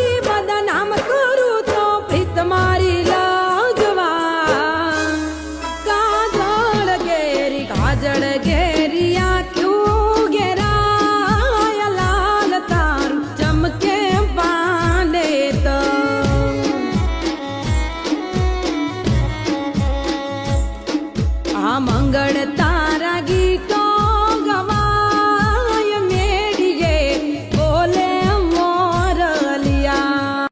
મારી બદનામ કરું તો પ્રીત મારી લાજવા કાજળ ઘેરી આખ્યું ઘેરાય લાલ તારું ચમકે પાંડે તો આ મંગળતા